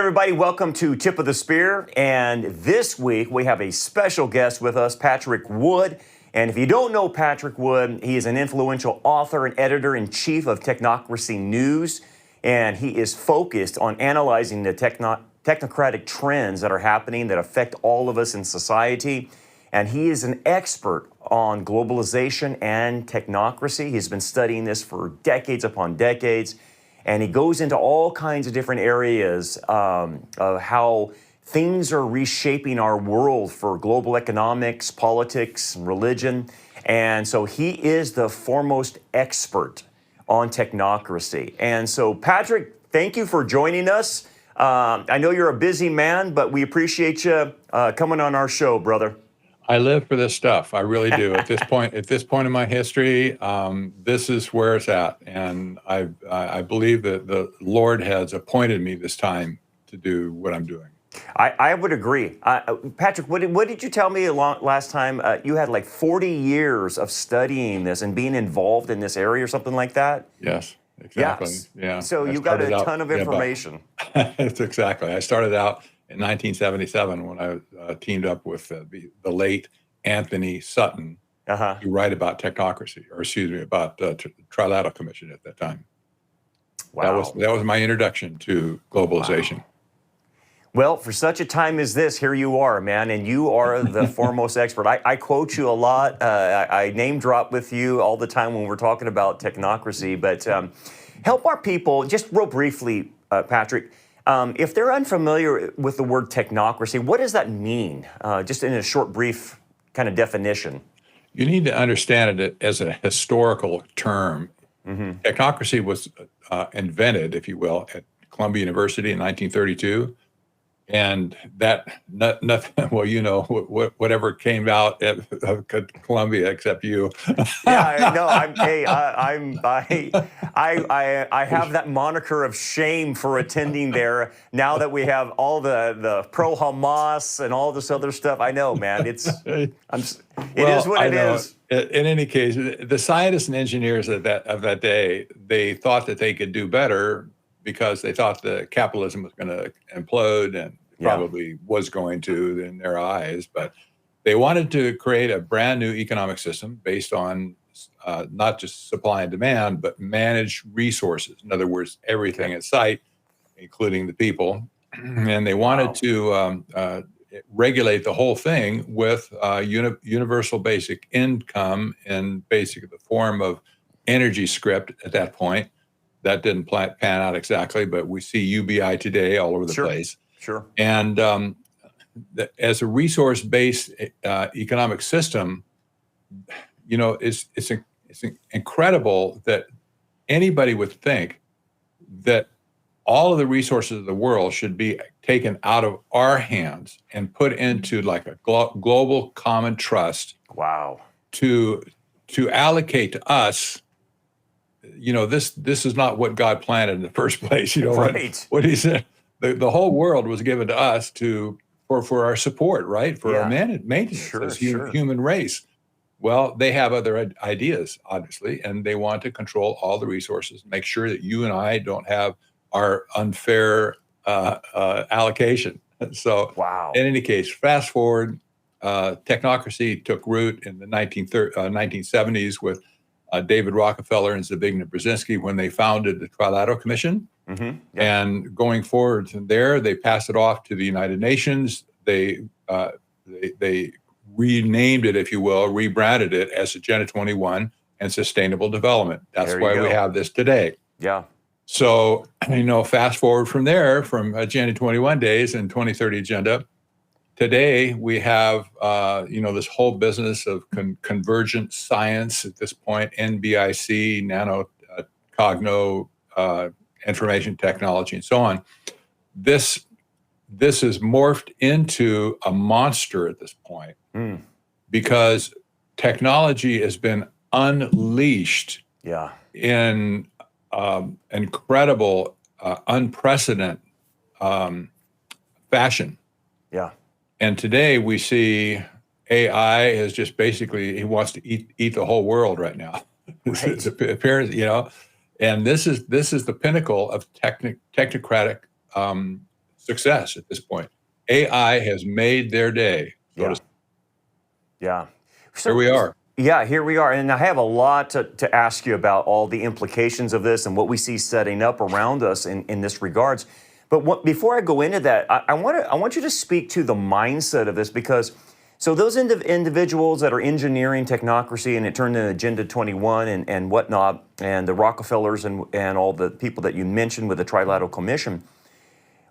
everybody. Welcome to Tip of the Spear. And this week, we have a special guest with us, Patrick Wood. And if you don't know Patrick Wood, he is an influential author and editor-in-chief of Technocracy.News. And he is focused on analyzing the technocratic trends that are happening that affect all of us in society. And he is an expert on globalization and technocracy. He's been studying this for decades upon decades. And he goes into all kinds of different areas of how things are reshaping our world for global economics, politics, and religion. And so he is the foremost expert on technocracy. And so, Patrick, thank you for joining us. I know you're a busy man, but we appreciate you coming on our show, brother. I live for this stuff. I really do. At this point in my history, this is where it's at, and I believe that the Lord has appointed me this time to do what I'm doing. I would agree. Patrick, what did you tell me last time? You had like 40 years of studying this and being involved in this area or something like that? Yes, exactly. Yes. Yeah. So you got a ton of information. That's exactly. I started out in 1977 when I teamed up with the late Anthony Sutton to write about technocracy, or excuse me, about Trilateral Commission at that time. Wow. That was my introduction to globalization. Wow. Well, for such a time as this, here you are, man, and you are the foremost expert. I quote you a lot. I name drop with you all the time when we're talking about technocracy. But help our people, just real briefly, Patrick, if they're unfamiliar with the word technocracy, what does that mean? Just in a short, brief kind of definition. You need to understand it as a historical term. Technocracy was invented, if you will, at Columbia University in 1932. And that, nothing, well, you know, whatever came out at Columbia except you. Yeah, no, I have that moniker of shame for attending there now that we have all the pro-Hamas and all this other stuff. I know, man, it is what it is. In any case, the scientists and engineers of that day, they thought that they could do better because they thought the capitalism was going to implode, and probably was going to in their eyes. But they wanted to create a brand new economic system based on not just supply and demand, but managed resources. In other words, everything in sight, including the people. And they wanted to regulate the whole thing with universal basic income in basically the form of energy script at that point. That didn't pan out exactly, but we see UBI today all over the place. Sure. And as a resource-based economic system, you know, it's incredible that anybody would think that all of the resources of the world should be taken out of our hands and put into like a global common trust. Wow. To allocate to us. You know, this is not what God planned in the first place. You know, what he said. The whole world was given to us for our support, right? For our maintenance as human race. Well, they have other ideas, obviously, and they want to control all the resources, make sure that you and I don't have our unfair allocation. So, in any case, fast forward, technocracy took root in the 1970s with David Rockefeller and Zbigniew Brzezinski when they founded the Trilateral Commission. And going forward from there, they passed it off to the United Nations. They renamed it, if you will, rebranded it as Agenda 21 and Sustainable Development. That's why we have this today. Yeah. So, you know, fast forward from there, from Agenda 21 days and 2030 Agenda, today we have, you know, this whole business of convergent science at this point, NBIC, nanocogno, information technology, and so on. This has morphed into a monster at this point because technology has been unleashed in incredible, unprecedented fashion. Yeah. And today we see AI is just basically, he wants to eat the whole world right now. It's appearance, you know. And this is the pinnacle of technocratic success at this point. AI has made their day. Yeah. Yeah. So, here we are. Yeah, here we are. And I have a lot to ask you about all the implications of this and what we see setting up around us in this regards. But before I go into that, I want you to speak to the mindset of this, because so those individuals that are engineering technocracy, and it turned into Agenda 21 and whatnot, and the Rockefellers and all the people that you mentioned with the Trilateral Commission,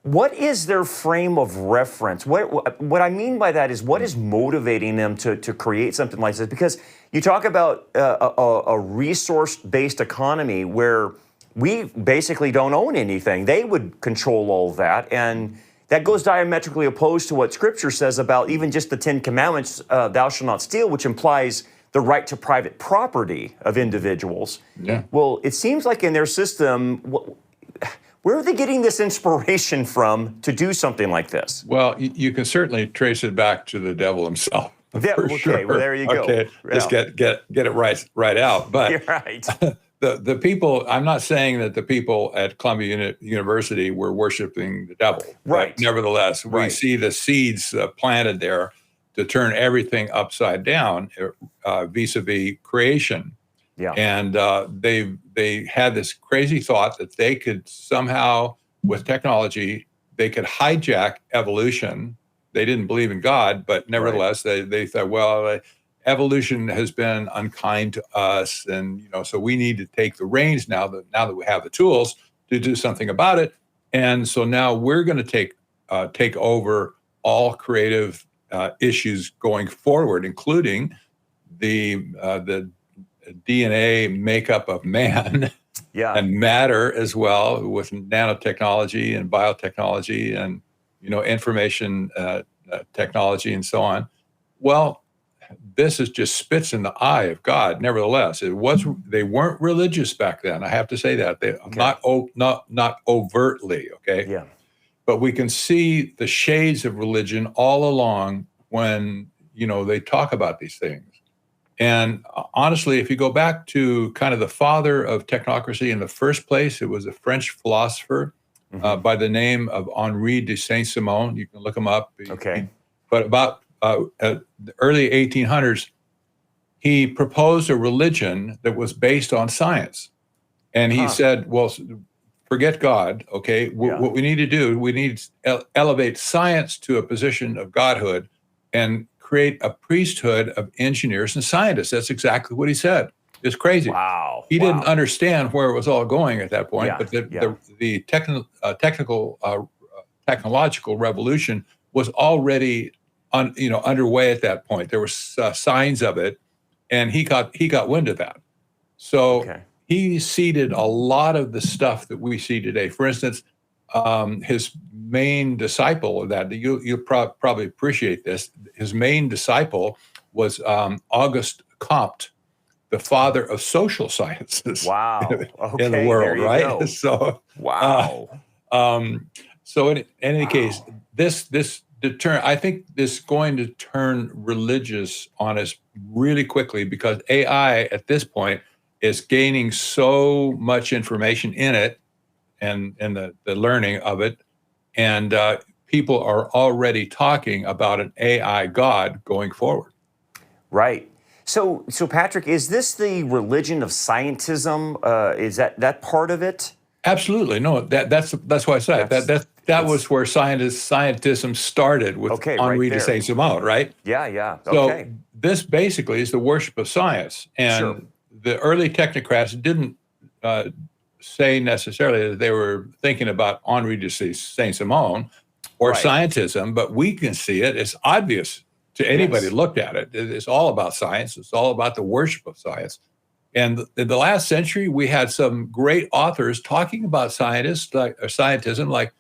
what is their frame of reference? What I mean by that is, what is motivating them to create something like this? Because you talk about a resource-based economy where we basically don't own anything. They would control all that, and that goes diametrically opposed to what Scripture says about even just the 10 Commandments, thou shalt not steal, which implies the right to private property of individuals. Yeah. Well, it seems like in their system, where are they getting this inspiration from to do something like this? Well, you can certainly trace it back to the devil himself. Okay, sure. Well, there you go. Okay, just get it right out. But you're right. the people, I'm not saying that the people at Columbia University were worshiping the devil. Right. But nevertheless, we see the seeds planted there to turn everything upside down vis-a-vis creation. Yeah. And they had this crazy thought that they could somehow, with technology, they could hijack evolution. They didn't believe in God, but nevertheless, they thought, well, evolution has been unkind to us, and so we need to take the reins now that we have the tools to do something about it. And so now we're going to take over all creative issues going forward, including the DNA makeup of man, and matter as well, with nanotechnology and biotechnology and information technology and so on. Well, this is just spits in the eye of God. Nevertheless, they weren't religious back then. I have to say that not overtly. Okay. Yeah. But we can see the shades of religion all along when they talk about these things. And honestly, if you go back to kind of the father of technocracy in the first place, it was a French philosopher by the name of Henri de Saint-Simon. You can look him up. Okay. But about the early 1800s, he proposed a religion that was based on science. And he said, well, forget God, okay? What we need to do, we need to elevate science to a position of godhood and create a priesthood of engineers and scientists. That's exactly what he said. It's crazy. Wow. He didn't understand where it was all going at that point, but the technological revolution was already underway at that point. There were signs of it, and he got wind of that. So he seeded a lot of the stuff that we see today. For instance, his main disciple of that, you'll probably appreciate this, his main disciple was Auguste Comte, the father of social sciences. Wow. In the world, right? Go. So wow. So in any case, I think this is going to turn religious on us really quickly, because AI at this point is gaining so much information in it and the learning of it. And people are already talking about an AI God going forward. Right. So Patrick, is this the religion of scientism? Is that part of it? Absolutely. No, that's why I said that was where scientism started with Henri de Saint-Simon, right? Yeah. So this basically is the worship of science. And the early technocrats didn't say necessarily that they were thinking about Henri de Saint-Simon or scientism, but we can see it. It's obvious to anybody who looked at it. It's all about science. It's all about the worship of science. And in the last century, we had some great authors talking about scientism, like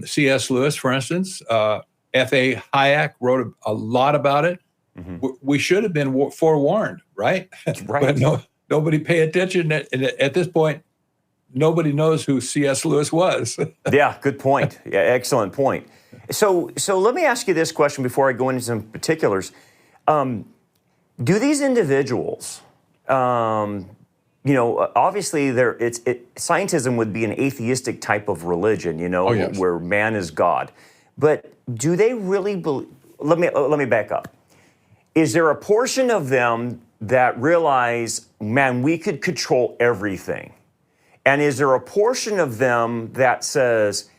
C.S. Lewis, for instance. F.A. Hayek wrote a lot about it. Mm-hmm. We should have been forewarned, right? But nobody paid attention. At this point, nobody knows who C.S. Lewis was. Yeah, good point. Yeah, excellent point. So let me ask you this question before I go into some particulars. Do these individuals, obviously scientism would be an atheistic type of religion, Oh, yes. where man is God. But do they really believe? Let me back up. Is there a portion of them that realize, man, we could control everything? And is there a portion of them that says,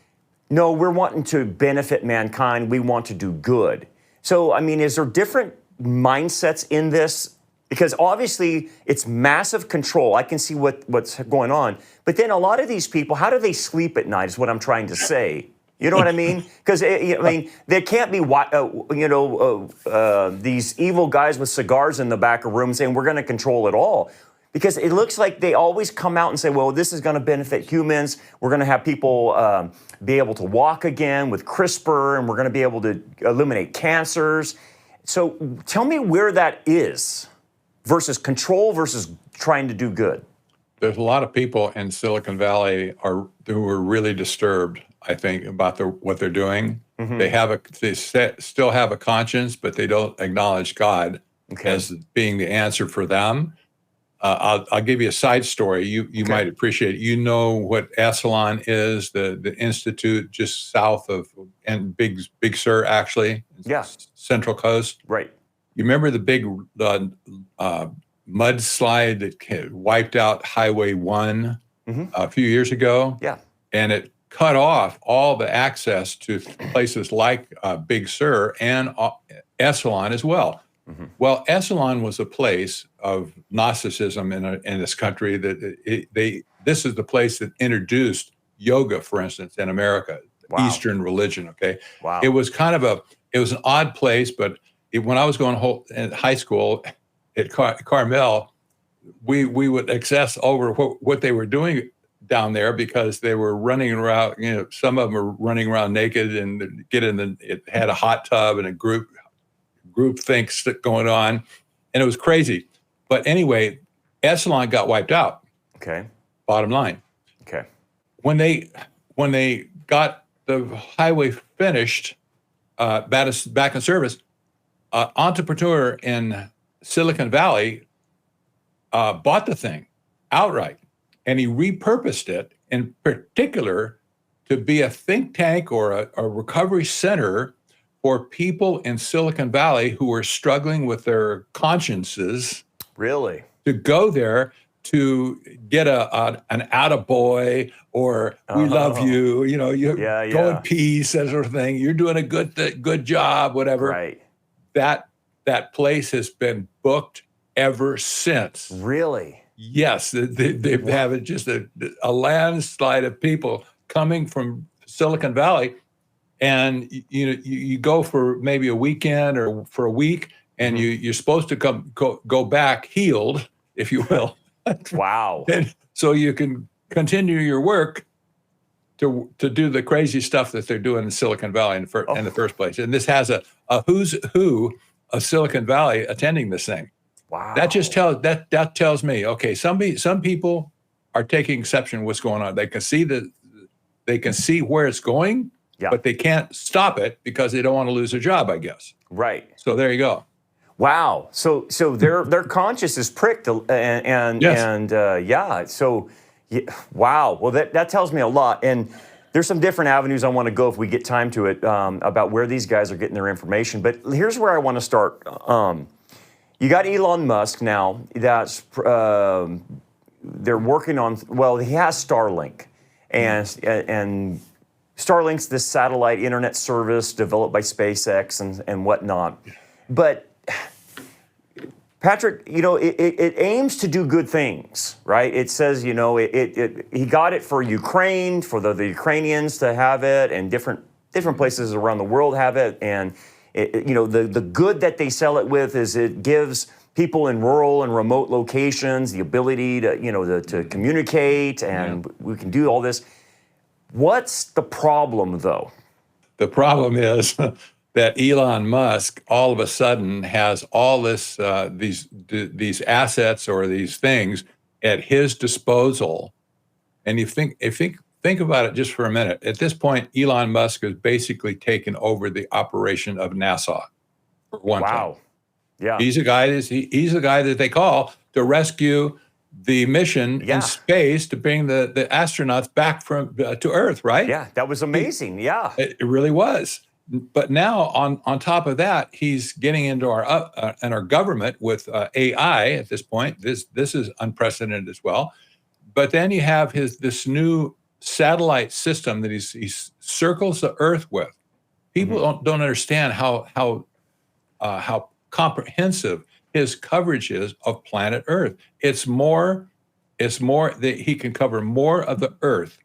no, we're wanting to benefit mankind, we want to do good? So, I mean, is there different mindsets in this? Because obviously it's massive control. I can see what's going on. But then a lot of these people, how do they sleep at night is what I'm trying to say. You know what I mean? Because, there can't be, these evil guys with cigars in the back of rooms saying we're going to control it all. Because it looks like they always come out and say, well, this is going to benefit humans. We're going to have people be able to walk again with CRISPR, and we're going to be able to eliminate cancers. So tell me where that is versus control versus trying to do good. There's a lot of people in Silicon Valley who are really disturbed, I think, about what they're doing. Mm-hmm. They still have a conscience, but they don't acknowledge God as being the answer for them. I'll give you a side story. You might appreciate it. You know what Esalen is, the institute just south of, and Big Sur, actually. Yeah. Central Coast. Right. You remember the big mudslide that wiped out Highway 1 a few years ago? Yeah. And it cut off all the access to places like Big Sur and Esalen as well. Mm-hmm. Well, Esalen was a place of Gnosticism in this country. This is the place that introduced yoga, for instance, in America, Eastern religion. Okay, wow. It was it was an odd place, but when I was going in high school at Carmel, we would obsess over what they were doing down there because they were running around. Some of them were running around naked and it had a hot tub and a group thinks going on, and it was crazy. But anyway, Esalen got wiped out. Okay. Bottom line. Okay. When they got the highway finished, back in service, entrepreneur in Silicon Valley bought the thing outright, and he repurposed it in particular to be a think tank or a recovery center for people in Silicon Valley who are struggling with their consciences. Really? To go there to get an attaboy or we love you, go in peace, that sort of thing. You're doing a good job, whatever. Right. That place has been booked ever since. Really? Yes. They have just a landslide of people coming from Silicon Valley. And you go for maybe a weekend or for a week, and you're supposed to go back healed, if you will. Wow! And so you can continue your work to do the crazy stuff that they're doing in Silicon Valley in the first place. And this has a who's who of Silicon Valley attending this thing. Wow! That just tells me, okay, some people are taking exception to what's going on. They can see where it's going. Yeah. But they can't stop it because they don't want to lose their job, I guess. Right. So there you go. Wow. So their conscience is pricked, and yes. So wow. Well, that tells me a lot. And there's some different avenues I want to go if we get time to it about where these guys are getting their information. But here's where I want to start. You got Elon Musk now. That's they're working on. Well, he has Starlink, and Starlink's this satellite internet service developed by SpaceX and whatnot. But Patrick, it aims to do good things, right? It says, he got it for Ukraine, for the Ukrainians to have it, and different places around the world have it. And the good that they sell it with is it gives people in rural and remote locations the ability to communicate, and we can do all this. What's the problem, though? The problem is that Elon Musk all of a sudden has all these assets or these things at his disposal, and you think about it just for a minute. At this point, Elon Musk has basically taken over the operation of NASA. For one thing. Yeah. He's a guy that they call to rescue the mission in space to bring the astronauts back from to Earth, right? Yeah, that was amazing. It really was. But now, on top of that, he's getting into our government with AI at this point. This is unprecedented as well. But then you have this new satellite system that he circles the Earth with. People don't understand how comprehensive his coverage is of planet Earth. It's more that he can cover more of the Earth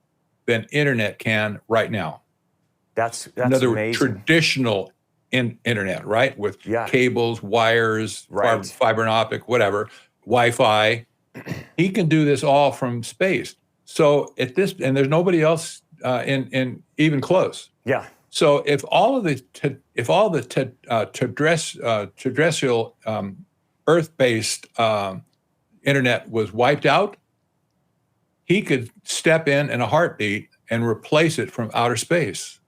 than internet can right now. That's another amazing. Traditional internet, right? With cables, wires, fiber and optic, whatever, Wi-Fi. He can do this all from space. So and there's nobody else in even close. Yeah. So if all the terrestrial Earth-based internet was wiped out, he could step in a heartbeat and replace it from outer space.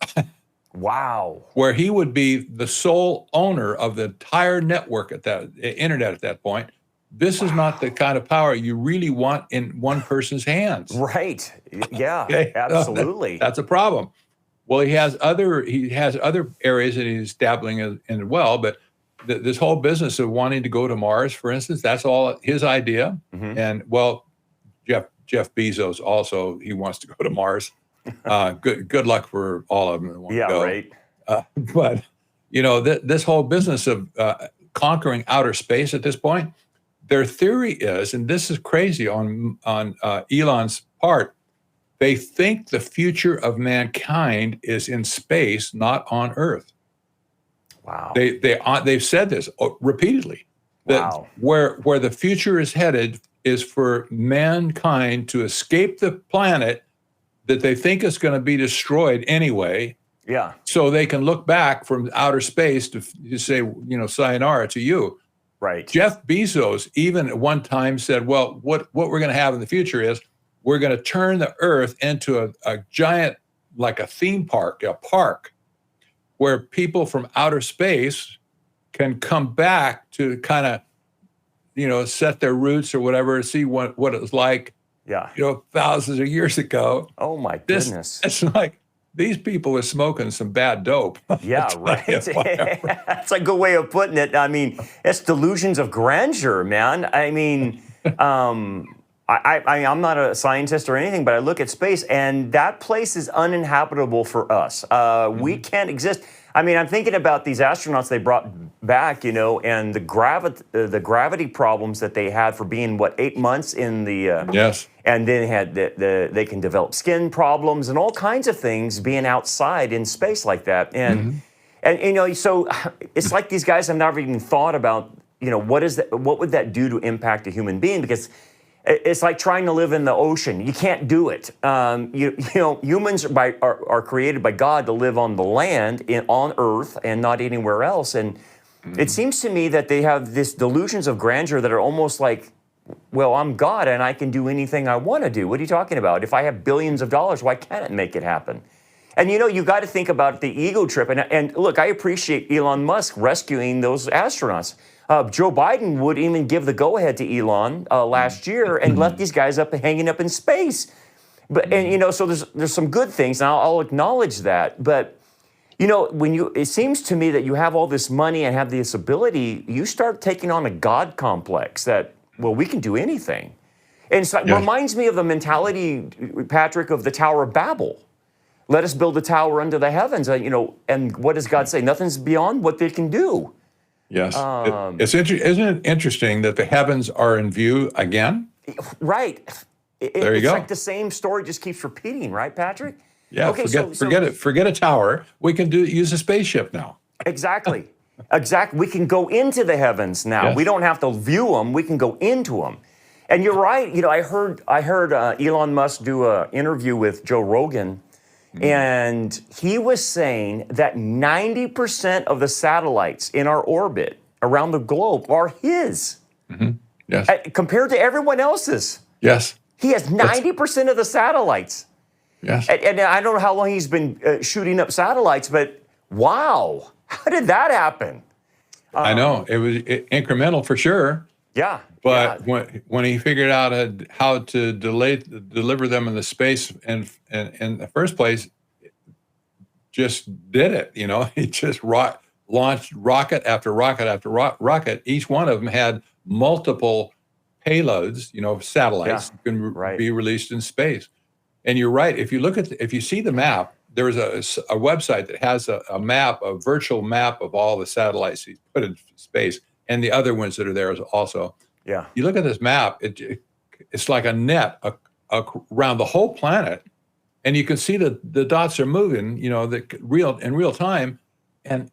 Wow. Where he would be the sole owner of the entire network internet at that point. This is not the kind of power you really want in one person's hands. Right. Yeah, Okay? absolutely. That's a problem. Well, he has other areas that he's dabbling in as well, but this whole business of wanting to go to Mars, for instance, that's all his idea. And well, Jeff Bezos also, he wants to go to Mars. Good luck for all of them that want to go. Right. But this whole business of conquering outer space at this point, their theory is, and this is crazy on Elon's part, they think the future of mankind is in space, not on Earth. Wow. They've said this repeatedly. That where the future is headed is for mankind to escape the planet that they think is going to be destroyed anyway. Yeah. So they can look back from outer space to say, sayonara to you. Right. Jeff Bezos even at one time said, well, what we're going to have in the future is we're going to turn the Earth into a giant, like a theme park, a park, where people from outer space can come back to kind of, set their roots or whatever, see what it was like, thousands of years ago. Oh my goodness. It's like these people are smoking some bad dope. Yeah, right. That's a good way of putting it. I mean, it's delusions of grandeur, man. I mean, I'm not a scientist or anything, but I look at space, and that place is uninhabitable for us. We can't exist. I mean, I'm thinking about these astronauts they brought back, and the gravity problems that they had for being 8 months in the yes, and then had they can develop skin problems and all kinds of things being outside in space like that, and so it's like these guys have never even thought about what would that do to impact a human being, because it's like trying to live in the ocean. You can't do it. Humans are created by God to live on the land, on Earth, and not anywhere else. And it seems to me that they have this delusions of grandeur that are almost like, well, I'm God and I can do anything I want to do. What are you talking about? If I have billions of dollars, why can't it make it happen? And you got to think about the ego trip. And look, I appreciate Elon Musk rescuing those astronauts. Joe Biden would even give the go-ahead to Elon last year and left these guys hanging up in space. But so there's some good things, and I'll acknowledge that. But it seems to me that you have all this money and have this ability, you start taking on a God complex that, well, we can do anything. And so it reminds me of the mentality, Patrick, of the Tower of Babel. Let us build a tower under the heavens. And what does God say? Nothing's beyond what they can do. Yes. Isn't it interesting that the heavens are in view again? Right. There you go. It's like the same story just keeps repeating, right, Patrick? Yeah, okay, forget it. Forget a tower. We can use a spaceship now. Exactly. We can go into the heavens now. Yes. We don't have to view them. We can go into them. And you're right. I heard Elon Musk do an interview with Joe Rogan, and he was saying that 90% of the satellites in our orbit around the globe are his. Yes. Compared to everyone else's. Yes. He has 90% of the satellites. Yes. And I don't know how long he's been shooting up satellites, but wow, how did that happen? I know. It was incremental for sure. Yeah. But when he figured out how to deliver them in the space and in the first place, just did it. He just launched rocket after rocket after rocket. Each one of them had multiple payloads, satellites that can be released in space. And you're right. If you see the map, there is a website that has a map, a virtual map of all the satellites he's put in space, and the other ones that are there also. Yeah. You look at this map; it's like a net around the whole planet, and you can see the dots are moving. In real time, and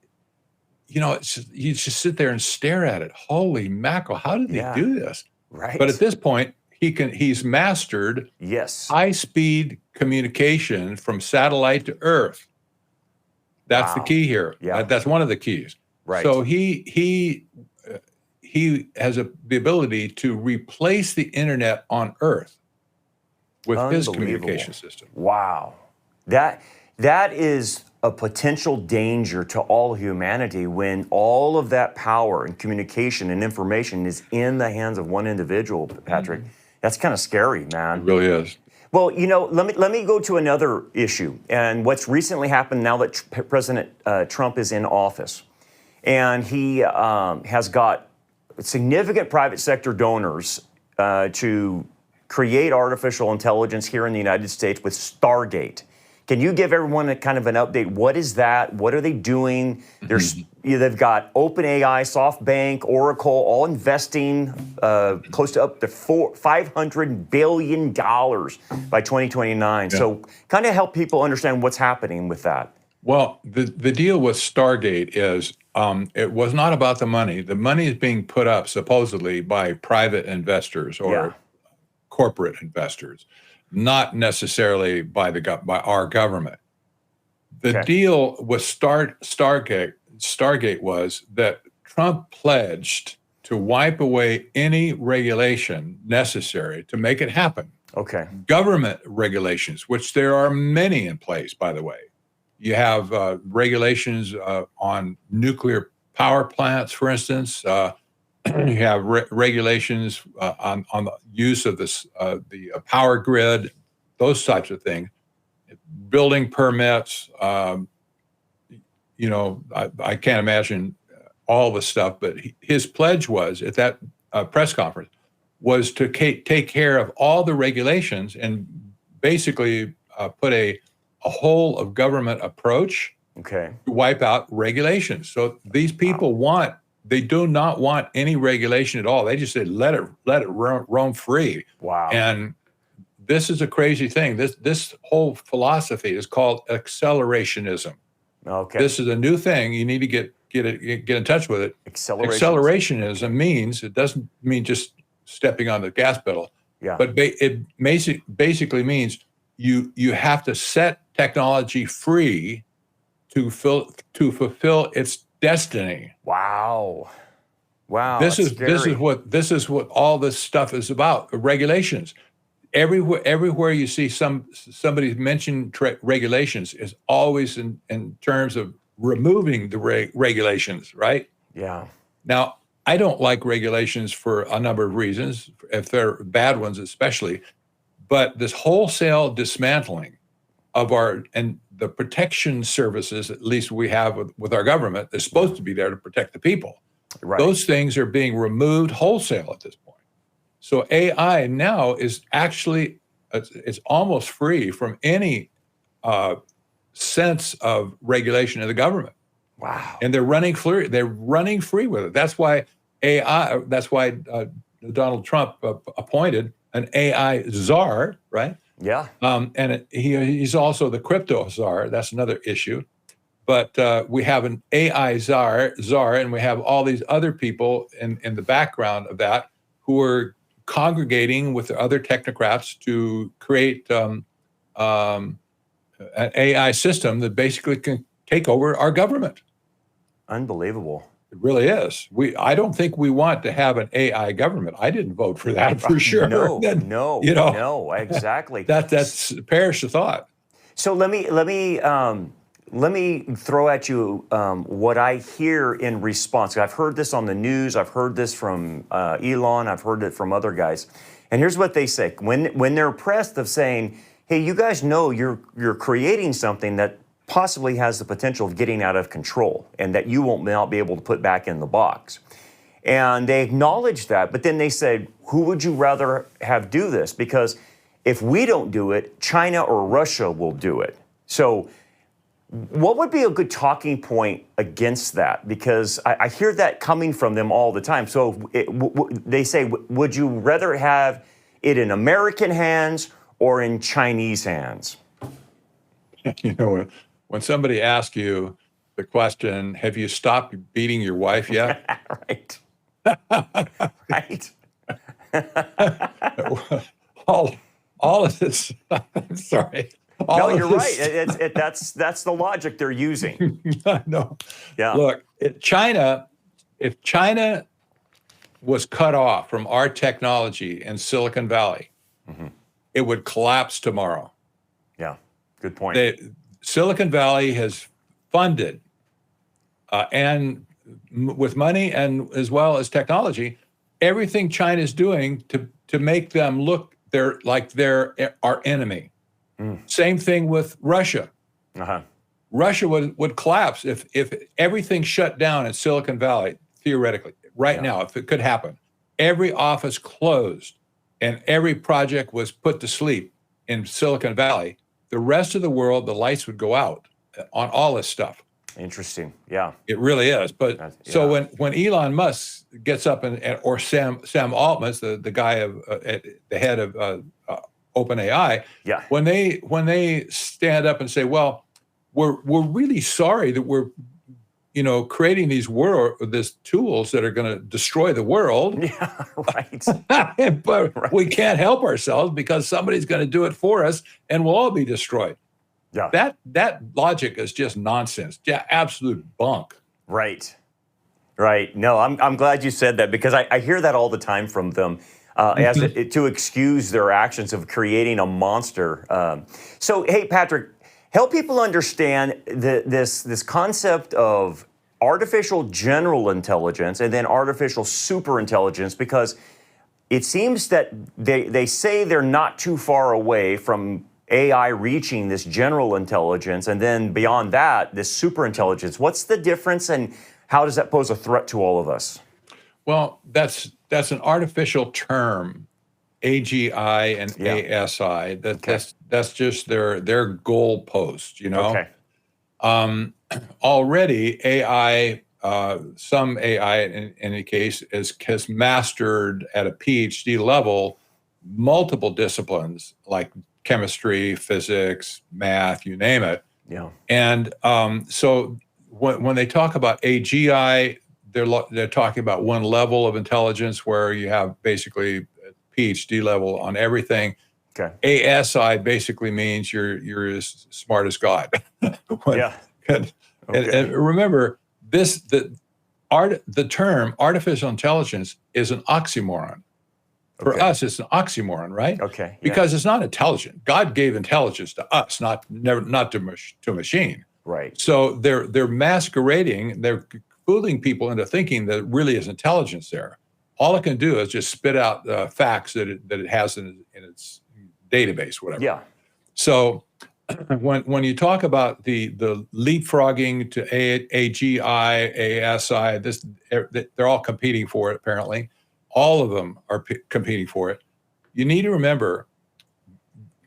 it's just, you just sit there and stare at it. Holy mackerel! How did they do this? Right. But at this point, he's mastered high-speed communication from satellite to Earth. That's the key here. Yeah. That's one of the keys. Right. So he has the ability to replace the internet on Earth with his communication system. Wow. That is a potential danger to all humanity when all of that power and communication and information is in the hands of one individual, Patrick. That's kind of scary, man. It really is. Well, let me go to another issue, and what's recently happened now that President Trump is in office, and he has got significant private sector donors to create artificial intelligence here in the United States with Stargate. Can you give everyone a kind of an update? What is that? What are they doing? They've got OpenAI, SoftBank, Oracle, all investing close to up to $500 billion by 2029. Yeah. So kind of help people understand what's happening with that. Well, the deal with Stargate is it was not about the money. The money is being put up supposedly by private investors or corporate investors, not necessarily by our government. The deal with Stargate was that Trump pledged to wipe away any regulation necessary to make it happen. Okay. Government regulations, which there are many in place, by the way. You have regulations on nuclear power plants, for instance. You have regulations on the use of the power grid, those types of things. Building permits. I can't imagine all the stuff, but his pledge was at that press conference was to take care of all the regulations and basically put a whole of government approach to wipe out regulations. So these people they do not want any regulation at all. They just say, let it roam free. Wow. And this is a crazy thing. This whole philosophy is called accelerationism. Okay. This is a new thing. You need to get in touch with it. Accelerationism means, it doesn't mean just stepping on the gas pedal. Yeah. But it basically means you have to set technology free to fulfill its destiny. Wow. This is what all this stuff is about. Regulations. Everywhere you see somebody mention regulations is always in terms of removing the regulations, right? Yeah. Now, I don't like regulations for a number of reasons, if they're bad ones especially, but this wholesale dismantling of the protection services, at least we have with our government, they're supposed to be there to protect the people. Right. Those things are being removed wholesale at this point. So AI now is actually, it's almost free from any sense of regulation of the government. Wow. And they're running free with it. That's why Donald Trump appointed an AI czar, right? Yeah. And he's also the crypto czar. That's another issue. But we have an AI czar, and we have all these other people in the background of that who are congregating with the other technocrats to create an AI system that basically can take over our government. Unbelievable. It really is. I don't think we want to have an AI government. I didn't vote for that for sure. No, exactly. That's perish the thought. So let me let me throw at you what I hear in response. I've heard this on the news. I've heard this from Elon. I've heard it from other guys. And here's what they say. When they're pressed of saying, hey, you guys know you're creating something that possibly has the potential of getting out of control and that you won't not be able to put back in the box. And they acknowledge that, but then they said, who would you rather have do this? Because if we don't do it, China or Russia will do it. So what would be a good talking point against that? Because I hear that coming from them all the time. So they say, would you rather have it in American hands or in Chinese hands? You know, when somebody asks you the question, have you stopped beating your wife yet? Right. Right. all of this, I'm sorry. No, you're right. That's the logic they're using. No. Yeah. Look, if China was cut off from our technology in Silicon Valley, it would collapse tomorrow. Yeah, good point. Silicon Valley has funded and with money and as well as technology, everything China is doing to make them look like they're our enemy. Same thing with Russia. Russia would collapse if everything shut down in Silicon Valley, theoretically, now, if it could happen. Every office closed and every project was put to sleep in Silicon Valley. The rest of the world, the lights would go out on all this stuff. Interesting. Yeah. It really is. But so when Elon Musk gets up or Sam Altman's the guy the head of OpenAI, when they stand up and say, well, we're really sorry that we're creating these tools that are going to destroy the world. Yeah, right. But we can't help ourselves because somebody's going to do it for us and we'll all be destroyed. Yeah. That logic is just nonsense. Yeah, absolute bunk. Right. Right. No, I'm glad you said that because I hear that all the time from them to excuse their actions of creating a monster. So, hey, Patrick, help people understand this concept of artificial general intelligence and then artificial superintelligence, because it seems that they say they're not too far away from AI reaching this general intelligence, and then beyond that, this superintelligence. What's the difference, and how does that pose a threat to all of us? Well, that's an artificial term, AGI and ASI. That's just their goalpost, Okay. Already AI, some AI in any case, has mastered at a PhD level multiple disciplines like chemistry, physics, math, you name it. Yeah. And so when they talk about AGI, they're talking about one level of intelligence where you have basically a PhD level on everything. Okay. ASI basically means you're as smart as God. And remember, the term artificial intelligence is an oxymoron. For us, it's an oxymoron, right? Okay. Because it's not intelligent. God gave intelligence to us, not to a machine. Right. So they're masquerading, they're fooling people into thinking that really is intelligence there. All it can do is just spit out facts that it has in its database, whatever. Yeah. So when you talk about the leapfrogging to AGI, ASI, they're all competing for it, apparently. All of them are competing for it. You need to remember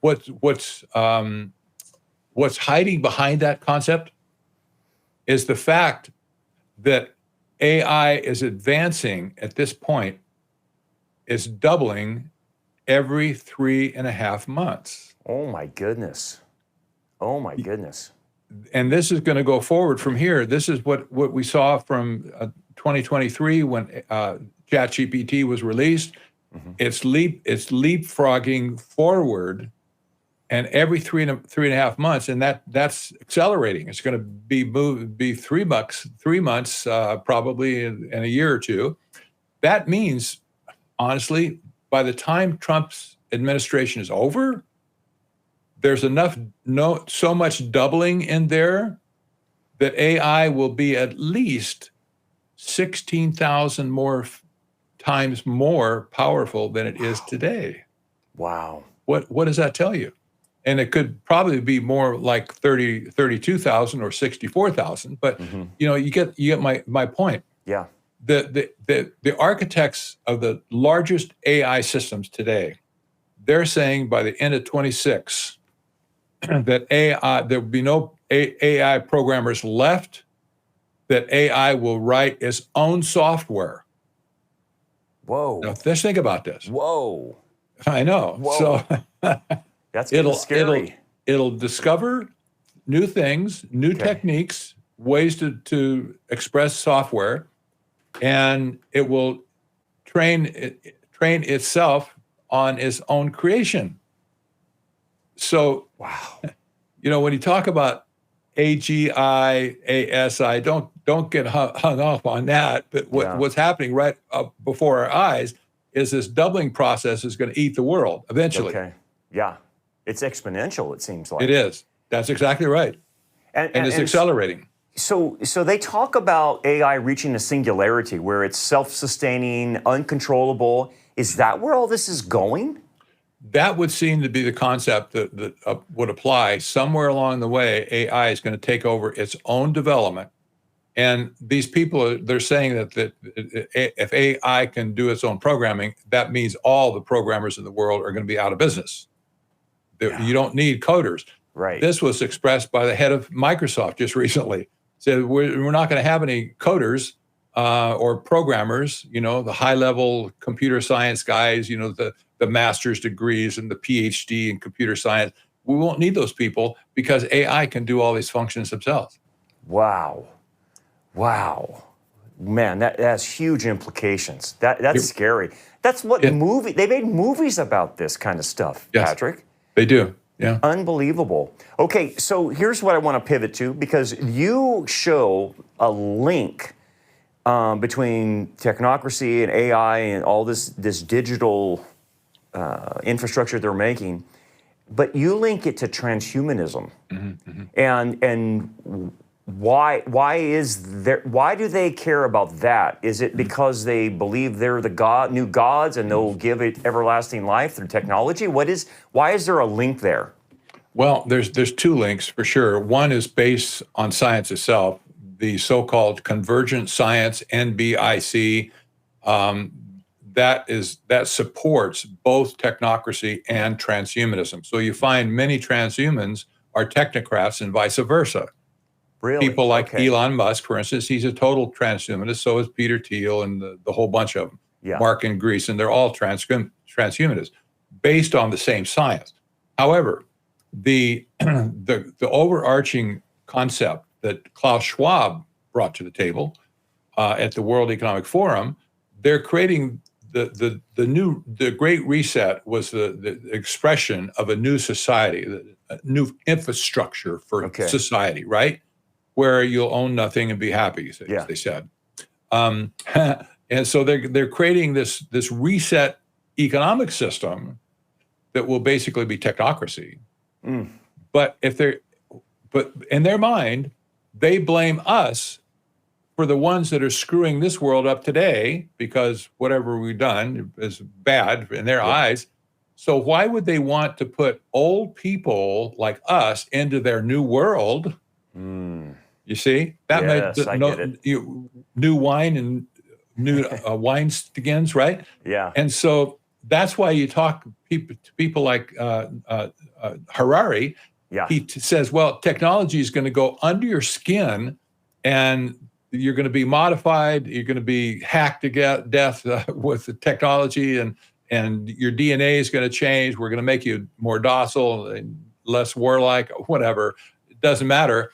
what's hiding behind that concept is the fact that AI is advancing at this point, is doubling every 3.5 months. Oh my goodness. Oh my goodness. And this is going to go forward from here. This is what we saw from 2023 when ChatGPT was released. It's leapfrogging forward, and every 3.5 months, and that's accelerating. It's going to be 3 months, probably in a year or two. That means, honestly, by the time Trump's administration is over, there's so much doubling in there that AI will be at least 16,000 more times more powerful than it is today. Wow. What does that tell you? And it could probably be more like 32,000 or 64,000, but you get my point. Yeah. The architects of the largest AI systems today, they're saying by the end of 26 that there will be no AI programmers left, that AI will write its own software. Whoa. Now, let's think about this. Whoa. I know. Whoa. So that's getting scary. It'll discover new things, new techniques, ways to express software, and it will train itself on its own creation. So, wow. When you talk about AGI ASI, don't get hung up on that. But what's happening right up before our eyes is this doubling process is going to eat the world eventually. Okay. Yeah. It's exponential, it seems like. It is. That's exactly right. And it's accelerating. So they talk about AI reaching a singularity where it's self-sustaining, uncontrollable. Is that where all this is going? That would seem to be the concept that would apply. Somewhere along the way, AI is going to take over its own development. And these people, they're saying that if AI can do its own programming, that means all the programmers in the world are going to be out of business. You don't need coders. Right. This was expressed by the head of Microsoft just recently. Said we're not going to have any coders or programmers, the high-level computer science guys, the master's degrees and the PhD in computer science. We won't need those people because AI can do all these functions themselves. Wow. Wow. Man, that has huge implications. That's scary. That's what they made movies about this kind of stuff, yes, Patrick. They do. Yeah. Unbelievable. Okay, so here's what I want to pivot to, because you show a link between technocracy and AI and all this digital infrastructure they're making, but you link it to transhumanism. And why do they care about that? Is it because they believe they're the new gods and they'll give it everlasting life through technology? Why is there a link there? Well, there's two links for sure. One is based on science itself, the so-called convergent science, NBIC. That supports both technocracy and transhumanism. So you find many transhumans are technocrats and vice versa. Really? People like Elon Musk, for instance, he's a total transhumanist. So is Peter Thiel and the whole bunch of them. Yeah. Mark and Greason, they're all transhumanists based on the same science. However, the overarching concept that Klaus Schwab brought to the table at the World Economic Forum, they're creating the Great Reset was the expression of a new society, a new infrastructure for society, right? Where you'll own nothing and be happy, they said. And so they're creating this reset economic system that will basically be technocracy. But in their mind, they blame us for the ones that are screwing this world up today, because whatever we've done is bad in their eyes. So why would they want to put old people like us into their new world? You see, that made new wine and new wineskins, right? Yeah. And so that's why you talk to people like Harari. Yeah. He says, well, technology is going to go under your skin and you're going to be modified. You're going to be hacked to death with the technology, and your DNA is going to change. We're going to make you more docile and less warlike, whatever. It doesn't matter.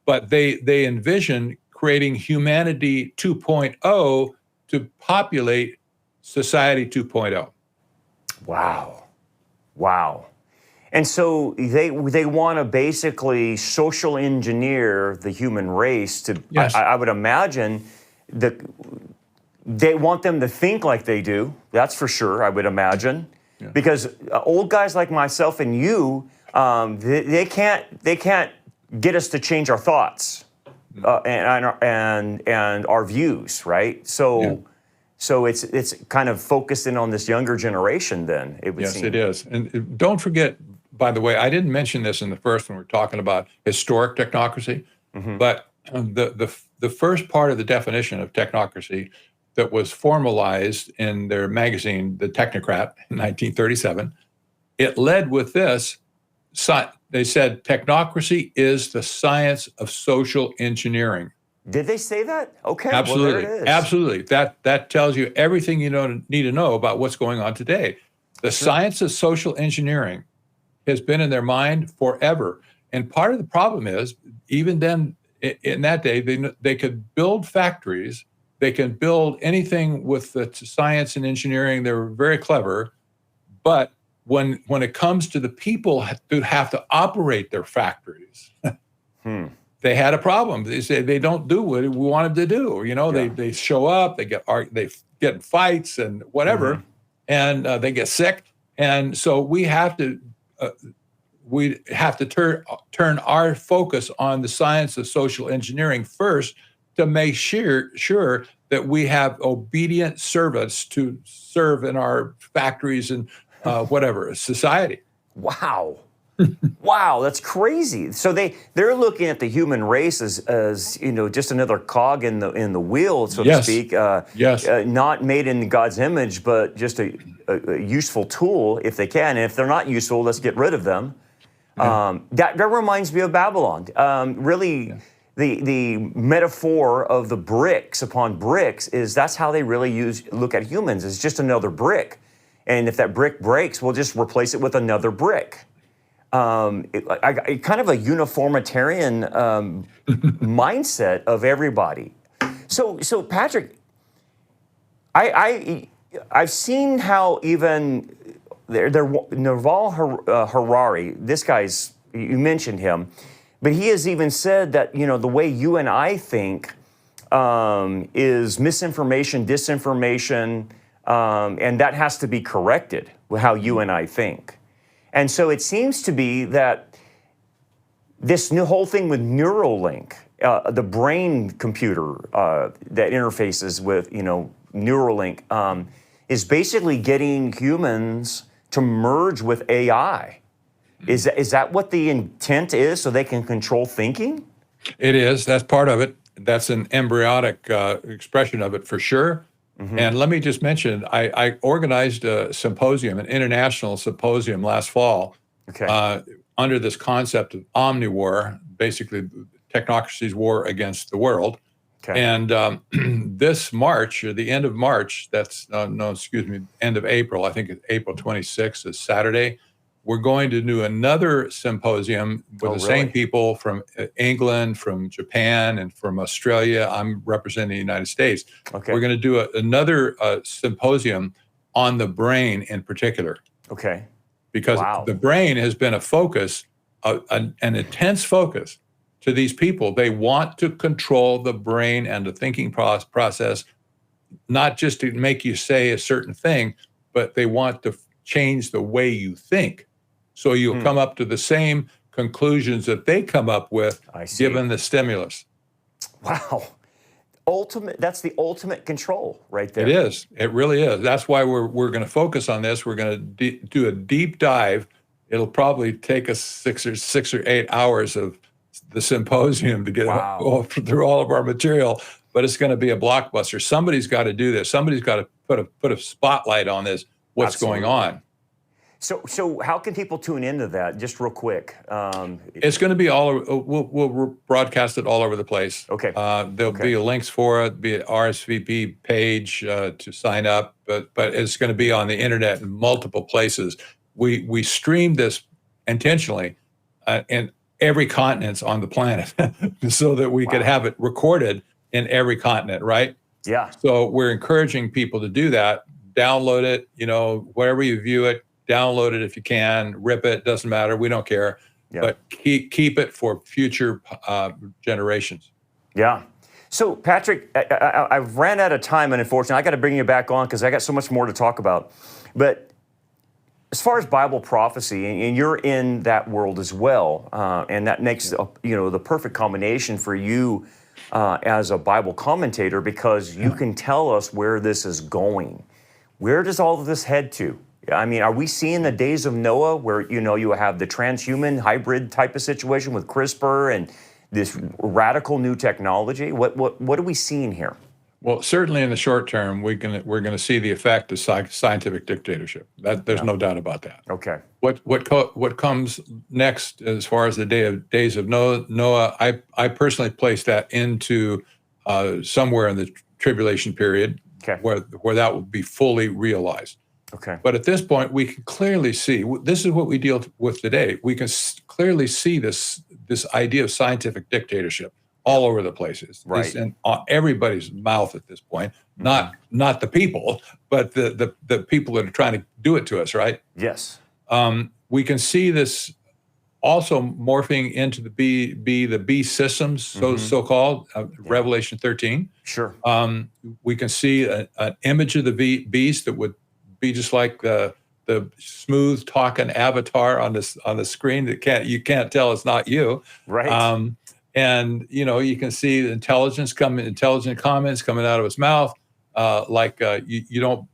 But they envision creating humanity 2.0 to populate society 2.0. Wow. Wow. And so they want to basically social engineer the human race to, I would imagine, they want them to think like they do. That's for sure, I would imagine. Yeah. Because old guys like myself and you, they can't get us to change our thoughts. and our views, right? So it's kind of focused in on this younger generation. Then it would seem. Yes, it is. And don't forget, by the way, I didn't mention this in the first when we were talking about historic technocracy, but the first part of the definition of technocracy that was formalized in their magazine, The Technocrat, in 1937, it led with this. They said technocracy is the science of social engineering. Did they say that? Okay, absolutely, well, there it is. absolutely. That tells you everything you need to know about what's going on today. The science of social engineering has been in their mind forever, and part of the problem is, even then, in that day, they could build factories, they can build anything with the science and engineering. They were very clever, but when it comes to the people who have to operate their factories. They had a problem. They say they don't do what we want them to do. You know, they show up, they get in fights and whatever, and they get sick. And so we have to turn our focus on the science of social engineering first to make sure that we have obedient servants to serve in our factories and whatever society. Wow. Wow, that's crazy. So they're looking at the human race as just another cog in the wheel, so to speak. Not made in God's image, but just a useful tool if they can. And if they're not useful, let's get rid of them. That reminds me of Babylon. Really, the metaphor of the bricks upon bricks that's how they really look at humans. It's just another brick, and if that brick breaks, we'll just replace it with another brick. Kind of a uniformitarian mindset of everybody. So Patrick, I've seen how even Yuval Harari, this guy's, you mentioned him, but he has even said that the way you and I think is misinformation, disinformation, and that has to be corrected with how you and I think. And so it seems to be that this new whole thing with Neuralink, the brain computer that interfaces with, Neuralink, is basically getting humans to merge with AI. Is that what the intent is, so they can control thinking? It is. That's part of it. That's an embryonic expression of it for sure. And let me just mention, I organized a symposium, an international symposium last fall, under this concept of omni-war, basically technocracy's war against the world. And this March, or the end of March, end of April, I think it's April 26th is Saturday, we're going to do another symposium with the same people from England, from Japan, and from Australia. I'm representing the United States. We're going to do another symposium on the brain in particular. Because the brain has been a focus, an intense focus to these people. They want to control the brain and the thinking process, not just to make you say a certain thing, but they want to change the way you think. So you'll come up to the same conclusions that they come up with, given the stimulus. Wow. That's the ultimate control right there. It is. It really is. That's why we're going to focus on this. We're going to do a deep dive. It'll probably take us 6 or 8 hours of the symposium to get through all of our material, but it's going to be a blockbuster. Somebody's got to do this. Somebody's got to put a spotlight on this, what's going on. So how can people tune into that? Just real quick. It's going to be we'll broadcast it all over the place. There'll be links for it, be an RSVP page to sign up, but it's going to be on the internet in multiple places. We streamed this intentionally in every continent on the planet so that we could have it recorded in every continent, right? Yeah. So we're encouraging people to do that. Download it, wherever you view it. Download it if you can, rip it, doesn't matter, we don't care. But keep it for future generations. Yeah. So Patrick, I've ran out of time, and unfortunately, I got to bring you back on because I got so much more to talk about. But as far as Bible prophecy, and you're in that world as well, and that makes the perfect combination for you as a Bible commentator, because you can tell us where this is going. Where does all of this head to? I mean, are we seeing the days of Noah where, you have the transhuman hybrid type of situation with CRISPR and this radical new technology? What are we seeing here? Well, certainly in the short term, we're going to see the effect of scientific dictatorship. There's no doubt about that. Okay. What comes next as far as the days of Noah? I personally place that into somewhere in the tribulation period, where that will be fully realized. Okay. But at this point, we can clearly see, this is what we deal with today. We can clearly see this idea of scientific dictatorship all over the place. Right. It's in everybody's mouth at this point. Not the people, but the people that are trying to do it to us, right? Yes. We can see this also morphing into the beast systems, so-called, Revelation 13. Sure. We can see an image of the beast that would be just like the smooth talking avatar on the screen that you can't tell it's not you. Right. And you can see the intelligent comments coming out of his mouth, you don't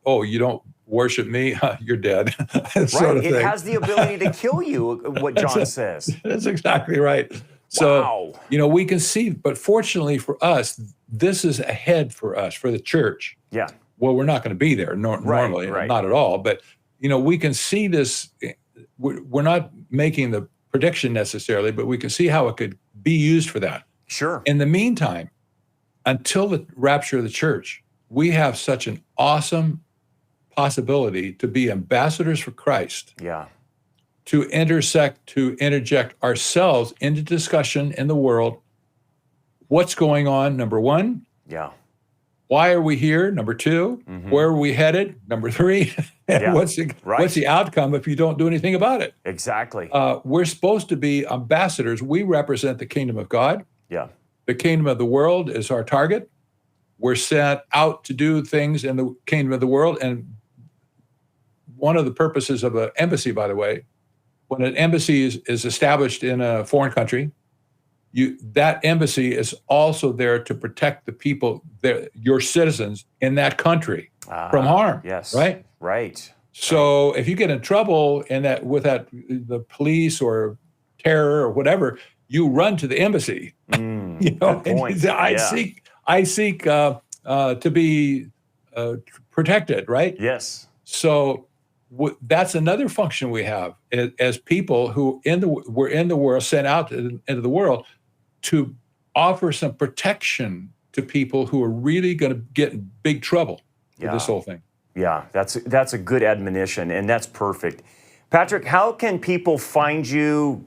worship me, you're dead. Right. It has the ability to kill you, what John says. That's exactly right. So, wow. We can see, but fortunately for us, this is ahead for us, for the church. Yeah. Well, we're not going to be there normally, not at all. But, we can see this. We're not making the prediction necessarily, but we can see how it could be used for that. Sure. In the meantime, until the rapture of the church, we have such an awesome possibility to be ambassadors for Christ. Yeah. To interject ourselves into discussion in the world. What's going on? Number one. Yeah. Why are we here? Number two. Where are we headed? Number three. And what's the outcome if you don't do anything about it? Exactly. We're supposed to be ambassadors. We represent the kingdom of God. Yeah. The kingdom of the world is our target. We're sent out to do things in the kingdom of the world. And one of the purposes of an embassy, by the way, when an embassy is established in a foreign country, that embassy is also there to protect the people, your citizens in that country from harm. Yes. Right? Right. So if you get in trouble with the police or terror or whatever, you run to the embassy. Good point. I seek to be protected, right? Yes. So that's another function we have as people who we're in the world, sent out into the world to offer some protection to people who are really going to get in big trouble with this whole thing. Yeah, that's a good admonition, and that's perfect. Patrick, how can people find you?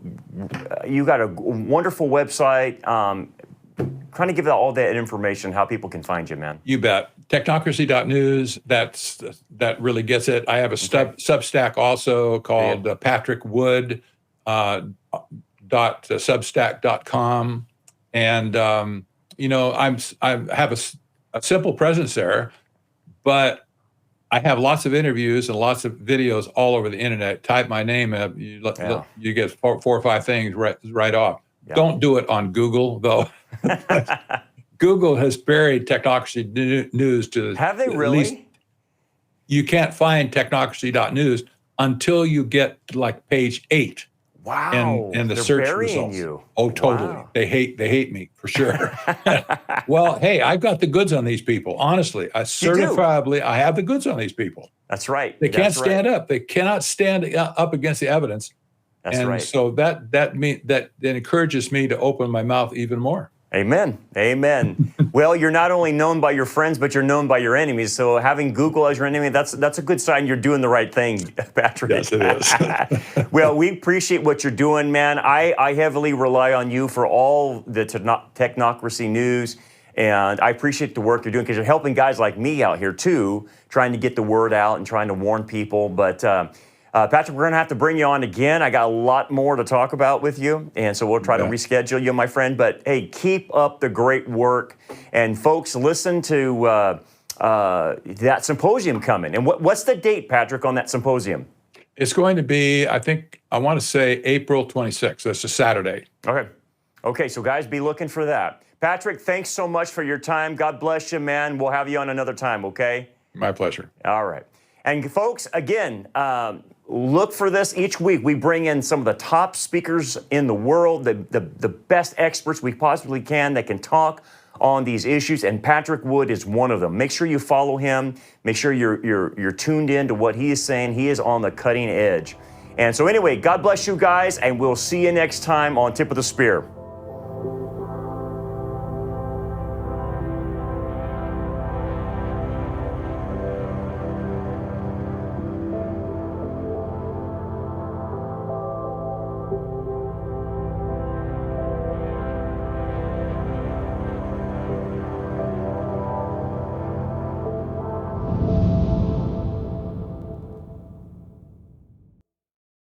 You got a wonderful website. Trying to give all that information, how people can find you, man. You bet. Technocracy.News, that really gets it. I have a Substack also called patrickwood.substack.com. And, I have a simple presence there, but I have lots of interviews and lots of videos all over the internet. Type my name up, you get four or five things right off. Yeah. Don't do it on Google, though. Google has buried Technocracy.News to have they really? Least, you can't find Technocracy.News until you get like page 8. Wow. And the they're search burying results. You. Oh, totally. Wow. They hate me for sure. Well, hey, I've got the goods on these people. Honestly, certifiably, I have the goods on these people. That's right. They can't stand up. They cannot stand up against the evidence. That's right. So that encourages me to open my mouth even more. Amen. Amen. Well, you're not only known by your friends, but you're known by your enemies. So having Google as your enemy, that's a good sign you're doing the right thing, Patrick. Yes, it is. Well, we appreciate what you're doing, man. I heavily rely on you for all the Technocracy news, and I appreciate the work you're doing because you're helping guys like me out here, too, trying to get the word out and trying to warn people. But Patrick, we're going to have to bring you on again. I got a lot more to talk about with you, and so we'll try to reschedule you, my friend. But, hey, keep up the great work. And, folks, listen to that symposium coming. And what's the date, Patrick, on that symposium? It's going to be, I want to say April 26th. That's a Saturday. Okay, so, guys, be looking for that. Patrick, thanks so much for your time. God bless you, man. We'll have you on another time, okay? My pleasure. All right. And folks, again, look for this each week. We bring in some of the top speakers in the world, the best experts we possibly can that can talk on these issues, and Patrick Wood is one of them. Make sure you follow him. Make sure you're tuned in to what he is saying. He is on the cutting edge. And so anyway, God bless you guys, and we'll see you next time on Tip of the Spear.